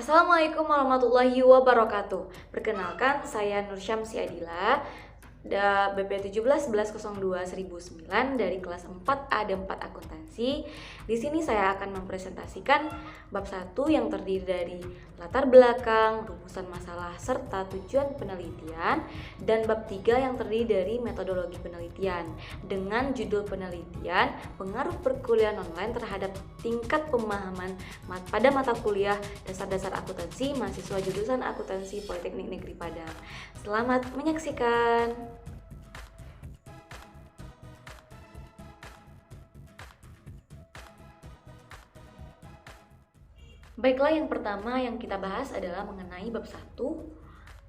Assalamualaikum warahmatullahi wabarakatuh. Perkenalkan, saya Nur Syamsi Adila, BP 17-1102-1009 dari kelas 4A dan 4 Akuntansi. Di sini saya akan mempresentasikan bab 1 yang terdiri dari latar belakang, rumusan masalah, serta tujuan penelitian, dan bab 3 yang terdiri dari metodologi penelitian dengan judul penelitian pengaruh perkuliahan online terhadap tingkat pemahaman pada mata kuliah dasar-dasar akuntansi mahasiswa jurusan akuntansi Politeknik Negeri Padang. Selamat menyaksikan. Baiklah, yang pertama yang kita bahas adalah mengenai bab 1,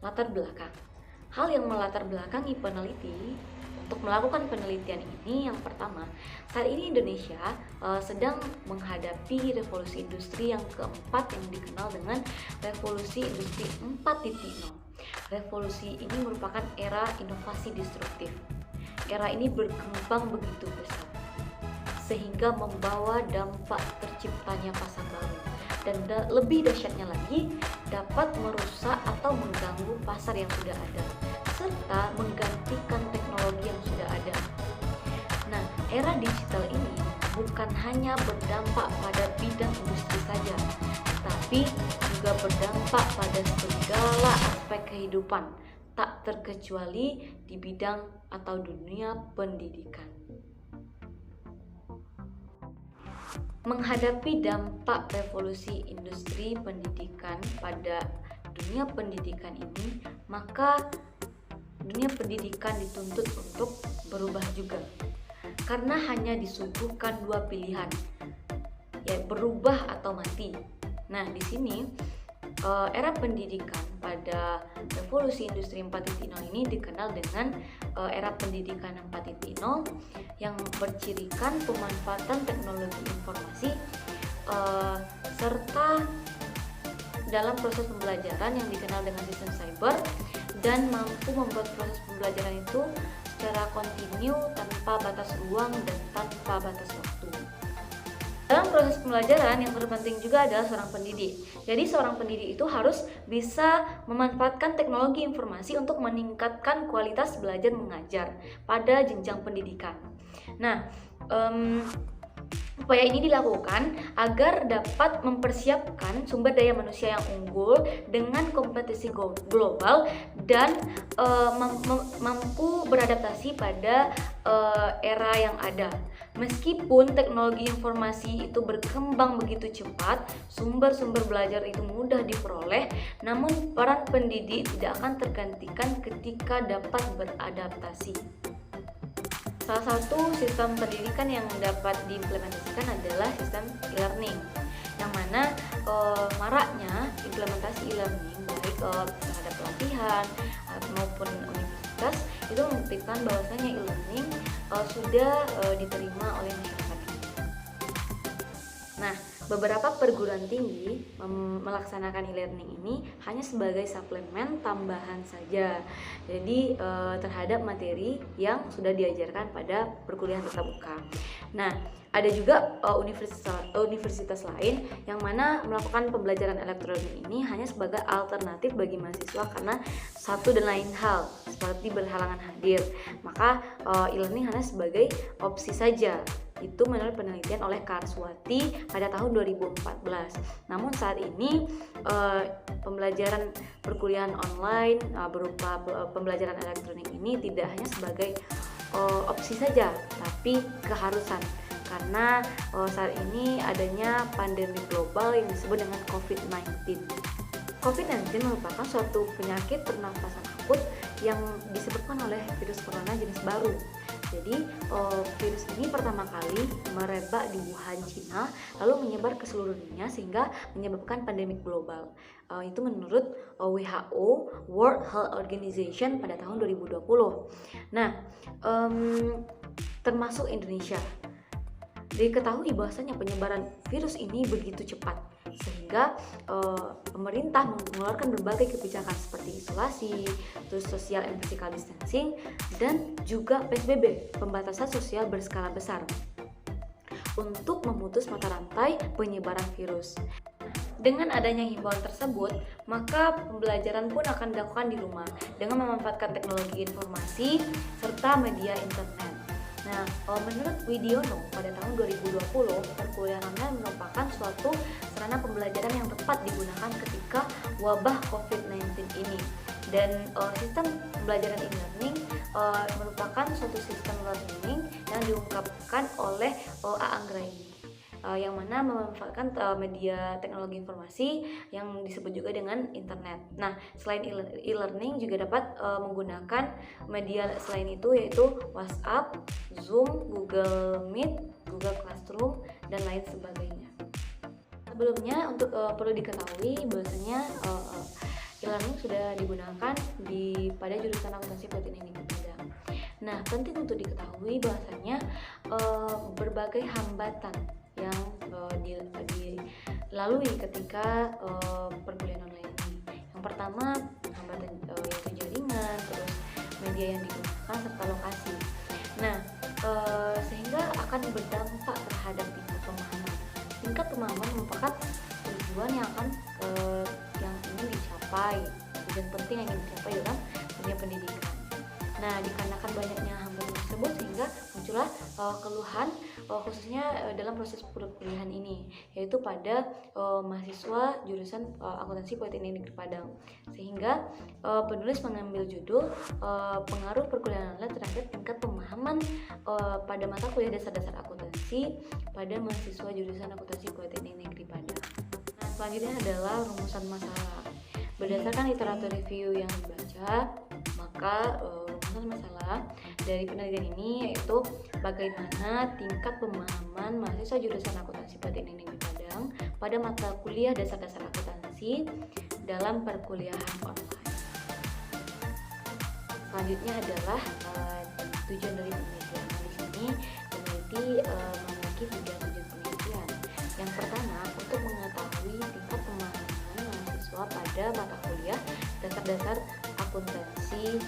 latar belakang. Hal yang melatar belakangi peneliti untuk melakukan penelitian ini, yang pertama, saat ini Indonesia sedang menghadapi revolusi industri yang keempat yang dikenal dengan revolusi industri 4.0. Revolusi ini merupakan era inovasi disruptif. Era ini berkembang begitu pesat sehingga membawa dampak terciptanya pasar baru, dan lebih dahsyatnya lagi dapat merusak atau mengganggu pasar yang sudah ada serta menggantikan teknologi yang sudah ada. Nah, era digital ini bukan hanya berdampak pada bidang industri saja, tapi juga berdampak pada segala aspek kehidupan, tak terkecuali di bidang atau dunia pendidikan. Menghadapi dampak revolusi industri pendidikan pada dunia pendidikan ini, maka dunia pendidikan dituntut untuk berubah juga. Karena hanya disuguhkan dua pilihan, ya berubah atau mati. Nah, di sini era pendidikan pada revolusi industri 4.0 ini dikenal dengan era pendidikan 4.0 yang bercirikan pemanfaatan teknologi informasi serta dalam proses pembelajaran yang dikenal dengan sistem cyber, dan mampu membuat proses pembelajaran itu secara kontinu tanpa batas ruang dan tanpa batas waktu. Dalam proses pembelajaran yang terpenting juga adalah seorang pendidik. Jadi seorang pendidik itu harus bisa memanfaatkan teknologi informasi untuk meningkatkan kualitas belajar mengajar pada jenjang pendidikan. Nah, upaya ini dilakukan agar dapat mempersiapkan sumber daya manusia yang unggul dengan kompetisi global dan mampu beradaptasi pada era yang ada. Meskipun teknologi informasi itu berkembang begitu cepat, sumber-sumber belajar itu mudah diperoleh, namun peran pendidik tidak akan tergantikan ketika dapat beradaptasi. Salah satu sistem pendidikan yang dapat diimplementasikan adalah sistem e-learning, yang mana maraknya implementasi e-learning baik terhadap pelatihan maupun universitas itu membuktikan bahwasanya e-learning sudah diterima oleh masyarakat. Nah, beberapa perguruan tinggi melaksanakan e-learning ini hanya sebagai suplemen tambahan saja. Jadi terhadap materi yang sudah diajarkan pada perkuliahan tatap muka. Nah, ada juga universitas lain yang mana melakukan pembelajaran elektronik ini hanya sebagai alternatif bagi mahasiswa karena satu dan lain hal seperti berhalangan hadir. Maka e-learning hanya sebagai opsi saja. Itu menurut penelitian oleh Karswati pada tahun 2014. Namun saat ini pembelajaran perkuliahan online berupa pembelajaran elektronik ini tidak hanya sebagai opsi saja, tapi keharusan. Karena saat ini adanya pandemi global yang disebut dengan COVID-19. COVID-19 merupakan suatu penyakit pernafasan akut yang disebabkan oleh virus corona jenis baru. Jadi virus ini pertama kali merebak di Wuhan, Cina, lalu menyebar ke seluruh dunia sehingga menyebabkan pandemi global. Itu menurut WHO, World Health Organization pada tahun 2020. Nah, termasuk Indonesia. Diketahui bahwasanya penyebaran virus ini begitu cepat sehingga pemerintah mengeluarkan berbagai kebijakan seperti isolasi, terus social and physical distancing, dan juga PSBB, pembatasan sosial berskala besar, untuk memutus mata rantai penyebaran virus. Dengan adanya himbauan tersebut, maka pembelajaran pun akan dilakukan di rumah dengan memanfaatkan teknologi informasi serta media internet. Nah, menurut Widiono, pada tahun 2020, perkuliahan online merupakan suatu sarana pembelajaran yang tepat digunakan ketika wabah COVID-19 ini. Dan sistem pembelajaran e-learning merupakan suatu sistem learning yang diungkapkan oleh Anggraini, yang mana memanfaatkan media teknologi informasi yang disebut juga dengan internet. Nah, selain e-learning juga dapat menggunakan media selain itu, yaitu WhatsApp, Zoom, Google Meet, Google Classroom, dan lain sebagainya. Sebelumnya perlu diketahui bahwasanya e-learning sudah digunakan pada jurusan akuntansi Politeknik Negeri Padang. Nah, penting untuk diketahui bahwasanya berbagai hambatan yang dilalui ketika perkuliahan online ini. Yang pertama, hambatan yaitu jaringan, terus media yang digunakan serta lokasi. Nah, sehingga akan berdampak terhadap tingkat pemahaman. Tingkat pemahaman merupakan tujuan yang ingin dicapai, tujuan penting yang ingin dicapai dalam dunia pendidikan. Nah, dikarenakan banyaknya hambatan tersebut sehingga muncullah keluhan khususnya dalam proses perkuliahan ini, yaitu pada mahasiswa jurusan akuntansi Politeknik Negeri Padang. Sehingga penulis mengambil judul pengaruh perkuliahan online terhadap tingkat pemahaman pada mata kuliah dasar-dasar akuntansi pada mahasiswa jurusan akuntansi Politeknik Negeri Padang. Nah, selanjutnya adalah rumusan masalah. Berdasarkan literatur review yang dibaca, maka rumusan masalah dari penelitian ini yaitu bagaimana tingkat pemahaman mahasiswa jurusan akuntansi Politeknik Negeri Padang pada mata kuliah dasar-dasar akuntansi dalam perkuliahan online. Selanjutnya adalah tujuan dari penelitian. Di sini peneliti memiliki 3 tujuan penelitian. Yang pertama, untuk mengetahui tingkat pemahaman mahasiswa pada mata kuliah dasar-dasar akuntansi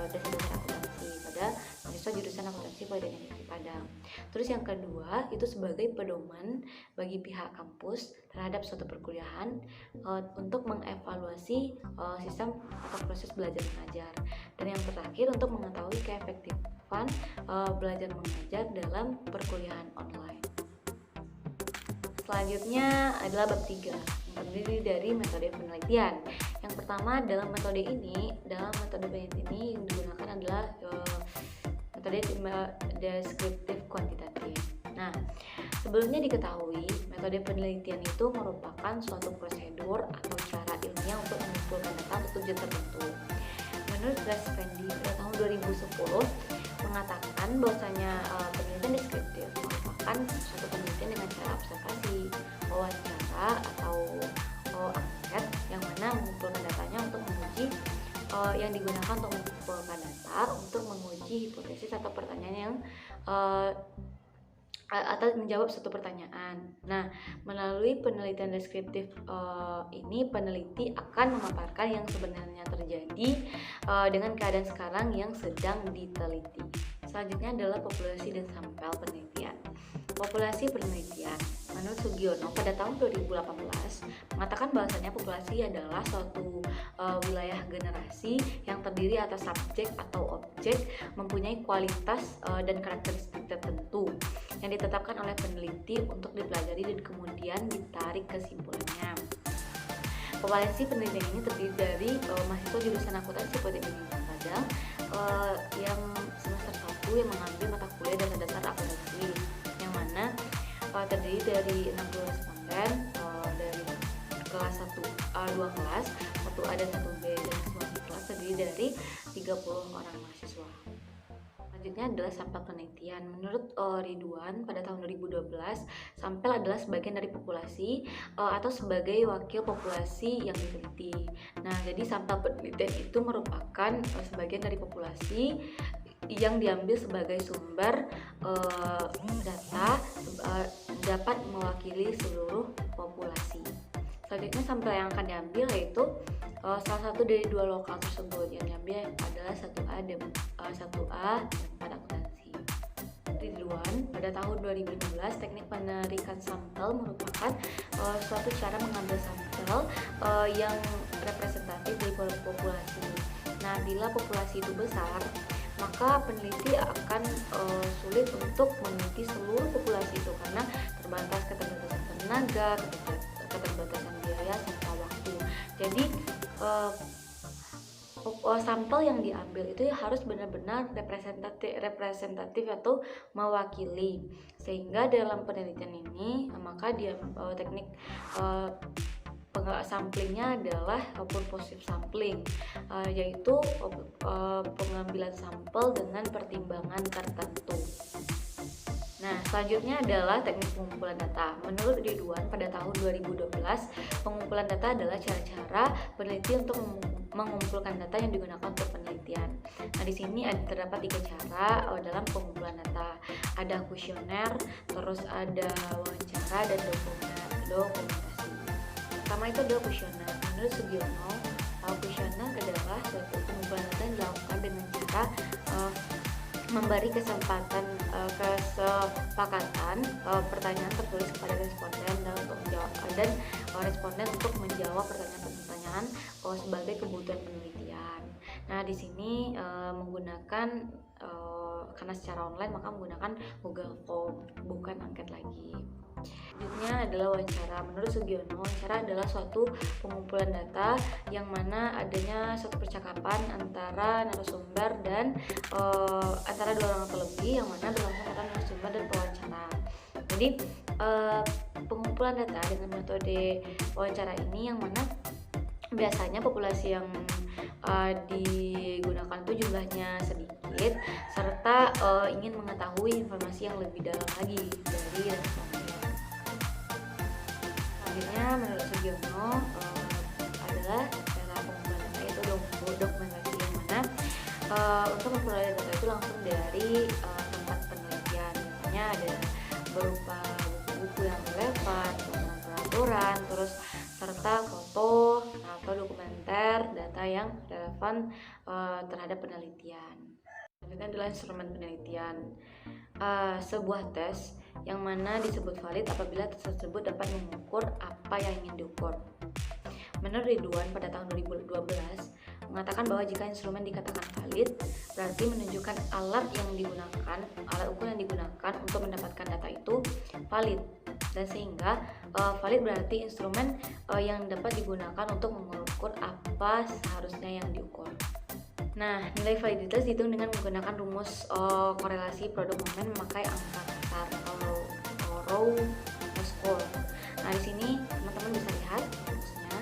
dasar-dasar akuntansi pada mahasiswa jurusan akuntansi Politeknik Negeri Padang. Terus yang kedua, itu sebagai pedoman bagi pihak kampus terhadap suatu perkuliahan untuk mengevaluasi sistem atau proses belajar mengajar. Dan yang terakhir, untuk mengetahui keefektifan belajar mengajar dalam perkuliahan online. Selanjutnya adalah bab 3, yang terdiri dari metode penelitian. Yang pertama, dalam metode penelitian ini yang digunakan adalah metode deskriptif kuantitatif. Nah, sebelumnya diketahui metode penelitian itu merupakan suatu prosedur atau cara ilmiah untuk mengumpulkan data untuk tujuan tertentu. Menurut Respendi pada tahun 2010 mengatakan bahwasanya penelitian deskriptif merupakan suatu penelitian dengan cara observasi, wawancara atau angket yang mana mengumpulkan datanya untuk menguji yang digunakan untuk mengumpulkan data untuk menguji hipotesis atau pertanyaan yang atau menjawab suatu pertanyaan. Nah, melalui penelitian deskriptif ini peneliti akan memaparkan yang sebenarnya terjadi dengan keadaan sekarang yang sedang diteliti. Selanjutnya adalah populasi dan sampel penelitian. Populasi penelitian, menurut Sugiono pada tahun 2018 mengatakan bahwasanya populasi adalah suatu wilayah generasi yang terdiri atas subjek atau objek mempunyai kualitas dan karakteristik tertentu yang ditetapkan oleh peneliti untuk dipelajari dan kemudian ditarik kesimpulannya. Populasi penelitian ini terdiri dari mahasiswa jurusan akuntansi Politeknik Negeri Padang yang semester 1 yang mengambil mata kuliah dasar-dasar akuntansi, yang mana terdiri dari 60 responden dari kelas 2 kelas, 1A dan 1B, dan semua kelas terdiri dari 30 orang mahasiswa. Selanjutnya adalah sampel penelitian. Menurut Ridwan pada tahun 2012, sampel adalah sebagian dari populasi atau sebagai wakil populasi yang diteliti. Nah, jadi sampel penelitian itu merupakan sebagian dari populasi yang diambil sebagai sumber data dapat mewakili seluruh populasi. Selanjutnya sampel yang akan diambil yaitu salah satu dari 2 lokal tersebut. Yang diambil adalah 1A dan 4 akuntansi. Ridwan, pada tahun 2015 teknik penarikan sampel merupakan suatu cara mengambil sampel yang representatif dari populasi. Nah, bila populasi itu besar, maka peneliti akan sulit untuk meneliti seluruh populasi itu karena keterbatasan tenaga, keterbatasan biaya serta waktu. Jadi sampel yang diambil itu harus benar-benar representatif atau mewakili, sehingga dalam penelitian ini maka teknik samplingnya adalah purposive sampling, yaitu pengambilan sampel dengan pertimbangan tertentu. Nah, selanjutnya adalah teknik pengumpulan data. Menurut Ridwan, pada tahun 2012, pengumpulan data adalah cara-cara peneliti untuk mengumpulkan data yang digunakan untuk penelitian. Nah, di sini terdapat 3 cara dalam pengumpulan data. Ada kuesioner, terus ada wawancara, dan dokumentasi. Pertama itu adalah kuesioner. Menurut Sugiono, kuesioner adalah suatu pengumpulan data yang dilakukan dengan cara memberi kesempatan kesepakatan pertanyaan tertulis kepada responden dan responden untuk menjawab pertanyaan-pertanyaan sebagai kebutuhan penelitian. Nah, di sini menggunakan karena secara online maka menggunakan Google Form, bukan angket lagi. Selanjutnya adalah wawancara. Menurut Sugiono, wawancara adalah suatu pengumpulan data yang mana adanya suatu percakapan antara narasumber dan antara 2 orang atau lebih, yang mana berlangsung antara narasumber dan pewawancara. Jadi pengumpulan data dengan metode wawancara ini yang mana biasanya populasi yang digunakan itu jumlahnya sedikit serta ingin mengetahui informasi yang lebih dalam lagi dari responden. Selanjutnya menurut Sugiono adalah cara pengumpulan data itu dokumentasi, yang mana untuk memperoleh data itu langsung dari tempat penelitian. Misalnya ada berupa buku-buku yang relevan, peraturan, terus serta foto atau dokumenter data yang relevan terhadap penelitian. Selanjutnya adalah instrumen penelitian. Sebuah tes yang mana disebut valid apabila tes tersebut dapat mengukur apa yang ingin diukur. Menurut Ridwan, pada tahun 2012 mengatakan bahwa jika instrumen dikatakan valid, berarti menunjukkan alat ukur yang digunakan untuk mendapatkan data itu valid, dan sehingga valid berarti instrumen yang dapat digunakan untuk mengukur apa seharusnya yang diukur. Nah, nilai validitas dihitung dengan menggunakan rumus korelasi produk momen memakai angka besar atau row score. Nah, di sini teman-teman bisa lihat rumusnya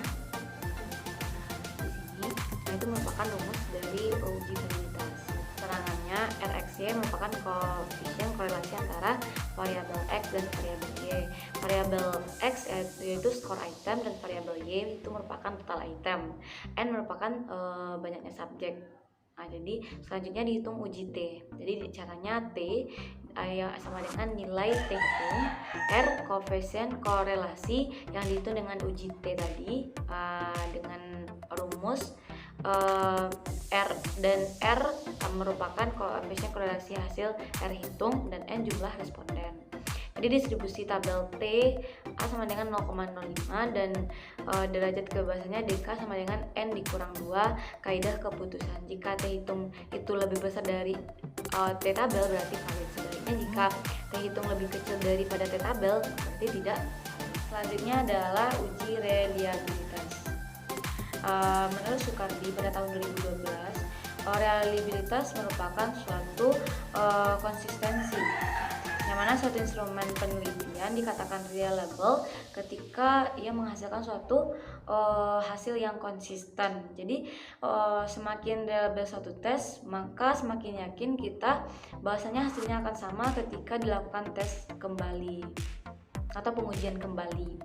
di sini. Nah, itu merupakan rumus dari uji validitas. Keterangannya RxY merupakan koefisien korelasi antara variabel X dan variabel Y. Variabel X yaitu skor item dan variabel Y itu merupakan total item. N merupakan banyaknya subjek. Nah, jadi selanjutnya dihitung uji T. Jadi caranya T sama dengan nilai T hitung, R koefisien korelasi yang dihitung dengan uji T tadi dengan rumus R, dan R merupakan koefisien korelasi hasil R hitung, dan N jumlah responden. Jadi distribusi tabel T A sama dengan 0,05 dan derajat kebebasannya dk sama dengan N dikurang 2 kaidah keputusan. Jika T hitung itu lebih besar dari T tabel berarti valid. Sebaliknya jika T hitung lebih kecil daripada T tabel berarti tidak. Selanjutnya adalah uji reliabilitas. Menurut Sukardi pada tahun 2012, reliabilitas merupakan suatu konsistensi, yang mana suatu instrumen penelitian dikatakan reliable ketika ia menghasilkan suatu hasil yang konsisten. Jadi semakin reliable suatu tes, maka semakin yakin kita bahwasanya hasilnya akan sama ketika dilakukan tes kembali atau pengujian kembali.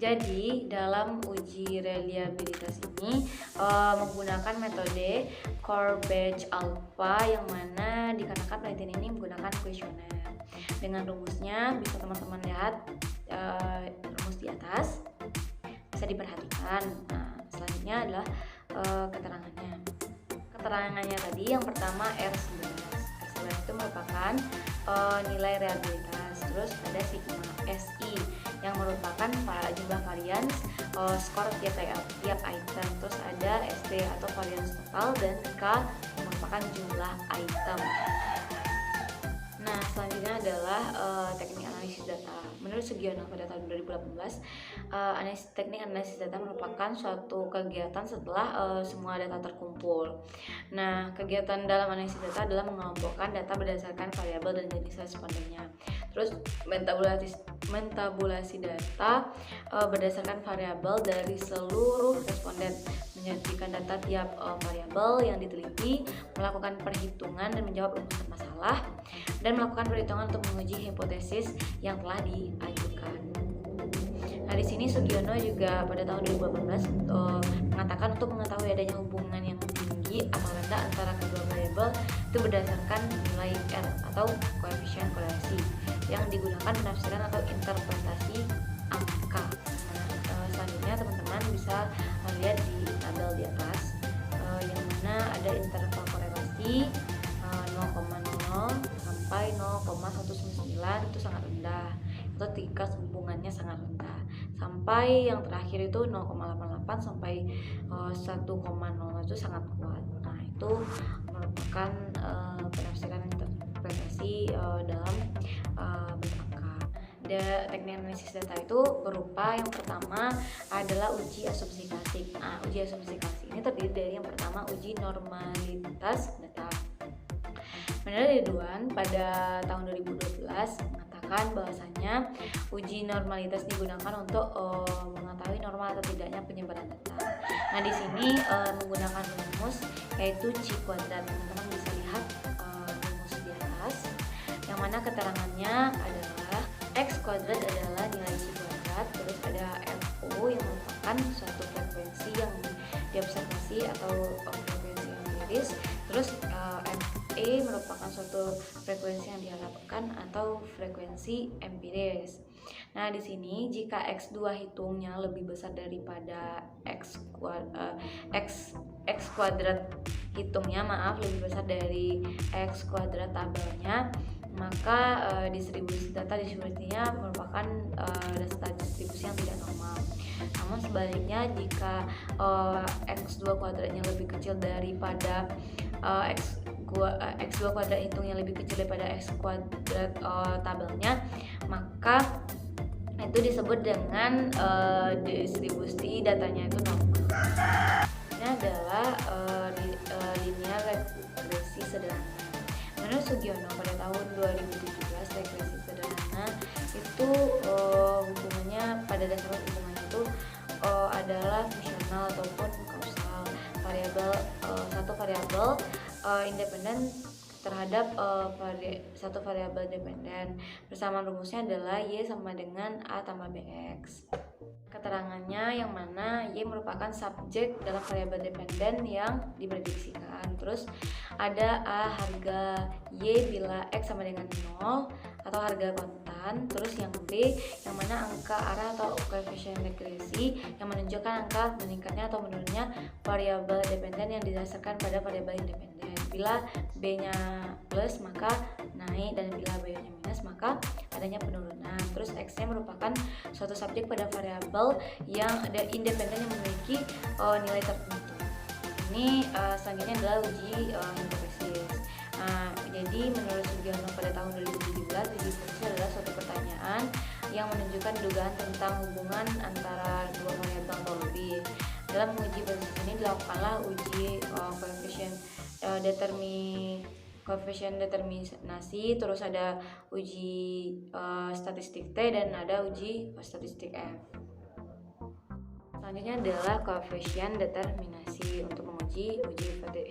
Jadi dalam uji reliabilitas ini menggunakan metode Core-Batch-Alpha, yang mana dikarenakan penelitian ini menggunakan kuesioner. Dengan rumusnya bisa teman-teman lihat rumus di atas, bisa diperhatikan. Nah, selanjutnya adalah keterangannya. Keterangannya tadi yang pertama R11 kuadrat itu merupakan nilai realitas. Terus ada sigma SI yang merupakan jumlah varians skor tiap item. Terus ada ST atau varians total, dan K yang merupakan jumlah item. Nah, selanjutnya adalah teknik analisis data. Menurut Sugiono pada tahun 2018, teknik analisis data merupakan suatu kegiatan setelah semua data terkumpul. Nah, kegiatan dalam analisis data adalah mengelompokkan data berdasarkan variabel dan jenis respondennya. Terus mentabulasi data berdasarkan variabel dari seluruh responden, menyajikan data tiap variabel yang diteliti, melakukan perhitungan dan menjawab rumusan masalah, dan melakukan perhitungan untuk menguji hipotesis yang telah diajukan. Nah, di sini Sugiono juga pada tahun 2018 mengatakan untuk mengetahui adanya hubungan yang tinggi atau rendah antara kedua variabel itu berdasarkan nilai R atau koefisien korelasi yang digunakan penafsiran atau interpretasi angka. Nah, selanjutnya teman-teman bisa melihat di tabel di atas yang mana ada interval korelasi 0,00 sampai 0,199 itu sangat rendah, atau tingkat hubungannya sangat rendah, sampai yang terakhir itu 0,88 sampai 1,0 itu sangat kuat. Nah, itu merupakan penafsiran interpretasi dalam berangka. Teknik analisis data itu berupa yang pertama adalah uji asumsi klasik. Nah, uji asumsi klasik ini terdiri dari yang pertama uji normalitas data. Menurut Ridwan pada tahun 2012 mengatakan bahwasanya uji normalitas digunakan untuk mengetahui normal atau tidaknya penyebaran data. Nah, di sini menggunakan rumus yaitu C kuadrat. Teman-teman bisa lihat rumus di atas, yang mana keterangannya adalah X kuadrat adalah nilai C kuadrat, terus ada FO yang merupakan suatu frekuensi yang diobservasi atau frekuensi yang miris, terus ME merupakan suatu frekuensi yang diharapkan atau frekuensi empiris. Nah, di sini jika X2 hitungnya lebih besar daripada X kuadrat hitungnya lebih besar dari X kuadrat tabelnya, maka data distribusinya merupakan data distribusi yang tidak normal. Namun sebaliknya jika X2 kuadratnya lebih kecil daripada X2 kuadrat hitungnya lebih kecil daripada X kuadrat tabelnya, maka itu disebut dengan distribusi datanya itu normal. Ini adalah linear regresi sederhana. Menurut Sugiono pada tahun 2017, regresi sederhana itu hubungannya, pada dasar hubungannya itu adalah fungsional ataupun kausal. Satu variabel independen terhadap satu variabel dependen. Persamaan rumusnya adalah Y sama dengan A tambah BX. Keterangannya yang mana Y merupakan subjek dalam variabel dependen yang diprediksikan. Terus ada A harga Y bila X sama dengan 0 atau harga kontan. Terus yang B yang mana angka arah atau koefisien regresi yang menunjukkan angka meningkatnya atau menurunnya variabel dependen yang didasarkan pada variabel independen. Bila B-nya plus maka naik, dan bila B-nya minus maka adanya penurunan. Terus X-nya merupakan suatu subjek pada variabel yang ada independen yang memiliki nilai tertentu. Ini selanjutnya adalah uji hipotesis. Jadi menurut Sugiono pada tahun 2017, uji hipotesis adalah suatu pertanyaan yang menunjukkan dugaan tentang hubungan antara dua variabel atau lebih. Dalam menguji hipotesis ini dilakukanlah uji koefisien determinasi, terus ada uji statistik T, dan ada uji statistik F. Selanjutnya adalah koefisien determinasi untuk menguji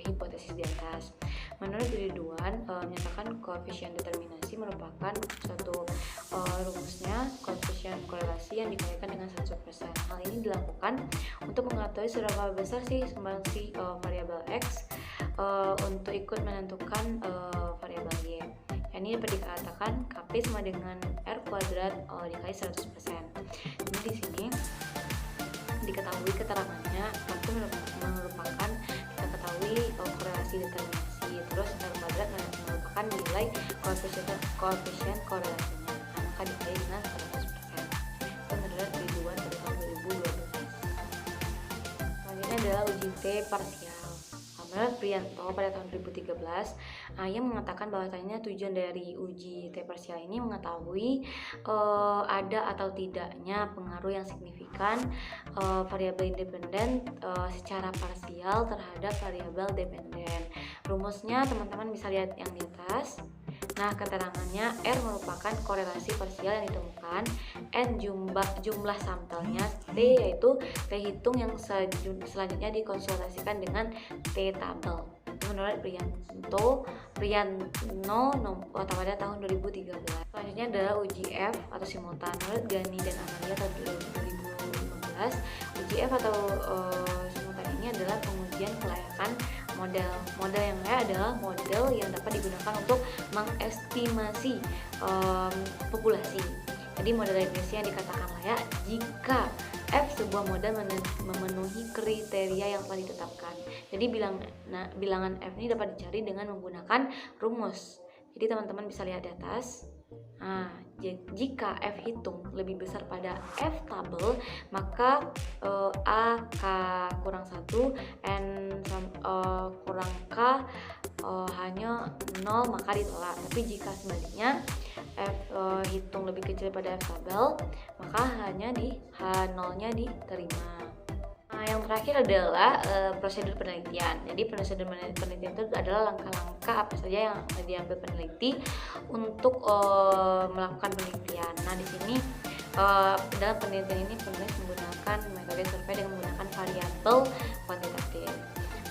hipotesis di atas. Menurut Ridwan menyatakan koefisien determinasi merupakan suatu rumusnya koefisien korelasi yang dikaitkan dengan 100%. Hal ini dilakukan untuk mengetahui seberapa besar sih sumbangsi variabel X untuk ikut menentukan variabel Y. Ini dapat dikatakan Kp sama dengan R kuadrat dikali 100%. Jadi di sini diketahui keterangannya, itu merupakan kita ketahui korelasi determinasi, terus R kuadrat merupakan nilai nilai koefisien korelasinya. Nah, maka dikali dengan 100%. Itu menurut Ridwan pada tahun 2012. Selanjutnya adalah uji T parsial. Menurut Priyanto pada tahun 2013, ia mengatakan bahwasanya tujuan dari uji T parsial ini mengetahui ada atau tidaknya pengaruh yang signifikan variabel independen secara parsial terhadap variabel dependen. Rumusnya teman-teman bisa lihat yang di atas. Nah, keterangannya R merupakan korelasi parsial yang ditemukan, N jumlah sampelnya, T yaitu T hitung yang selanjutnya dikonsultasikan dengan T tabel. Menurut Priyanto pada tahun 2013. Selanjutnya adalah uji F atau simultan. Menurut Gani dan Amalia tahun 2015, uji F atau simultan ini adalah pengujian kelayakan model. Model yang layak adalah model yang dapat digunakan untuk mengestimasi populasi. Jadi model regresi yang dikatakan layak jika F sebuah model memenuhi kriteria yang telah ditetapkan. Jadi bilangan F ini dapat dicari dengan menggunakan rumus. Jadi teman-teman bisa lihat di atas. Nah, jika F hitung lebih besar pada F tabel, maka A K kurang 1, N kurang K hanya 0, maka ditolak. Tapi jika sebaliknya F hitung lebih kecil pada F tabel, maka hanya di H0-nya diterima. Nah, yang terakhir adalah prosedur penelitian. Jadi prosedur penelitian itu adalah langkah-langkah apa saja yang diambil peneliti untuk melakukan penelitian. Nah, di sini dalam penelitian ini penulis menggunakan metode survei dengan menggunakan variabel kuantitatif.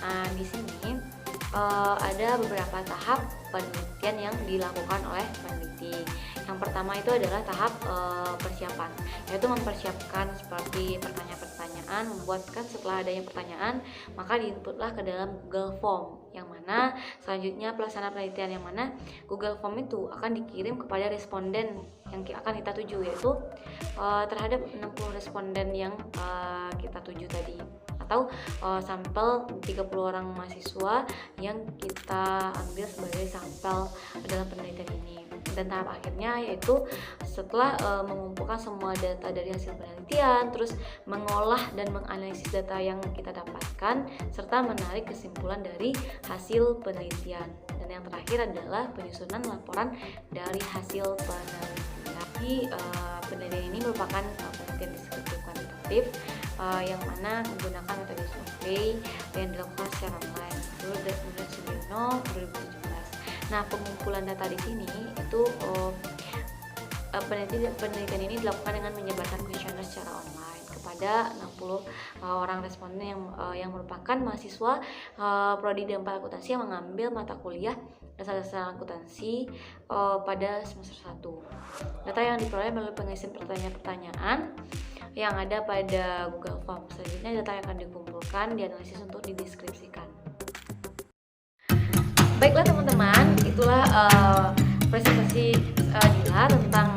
Nah, di sini ada beberapa tahap penelitian yang dilakukan oleh peneliti. Yang pertama itu adalah tahap persiapan, yaitu mempersiapkan seperti pertanyaan-pertanyaan, membuatkan setelah adanya pertanyaan, maka diinputlah ke dalam Google Form, yang mana selanjutnya pelaksanaan penelitian yang mana Google Form itu akan dikirim kepada responden yang akan kita tuju, yaitu terhadap 60 responden yang kita tuju tadi, atau sampel 30 orang mahasiswa yang kita ambil sebagai sampel dalam penelitian ini. Dan tahap akhirnya yaitu setelah mengumpulkan semua data dari hasil penelitian, terus mengolah dan menganalisis data yang kita dapatkan, serta menarik kesimpulan dari hasil penelitian. Dan yang terakhir adalah penyusunan laporan dari hasil penelitian. Jadi penelitian ini merupakan penelitian deskriptif kuantitatif yang mana menggunakan metode survei yang dilakukan secara online. Itu dari Sugiono 2017. Nah, pengumpulan data di sini itu penelitian ini dilakukan dengan menyebarkan kuesioner secara online kepada 60 orang responden yang merupakan mahasiswa prodi D4 akuntansi yang mengambil mata kuliah dasar-dasar akuntansi pada semester 1. Data yang diperoleh melalui pengisian pertanyaan-pertanyaan yang ada pada Google Form. Selanjutnya data yang akan dikumpulkan, dianalisis untuk dideskripsikan. Baiklah teman-teman, itulah presentasi Dila tentang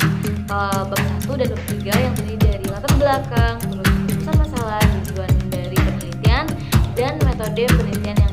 bab 1 dan bab 3 yang terdiri dari latar belakang, terus rumusan masalah, tujuan dari penelitian, dan metode penelitian yang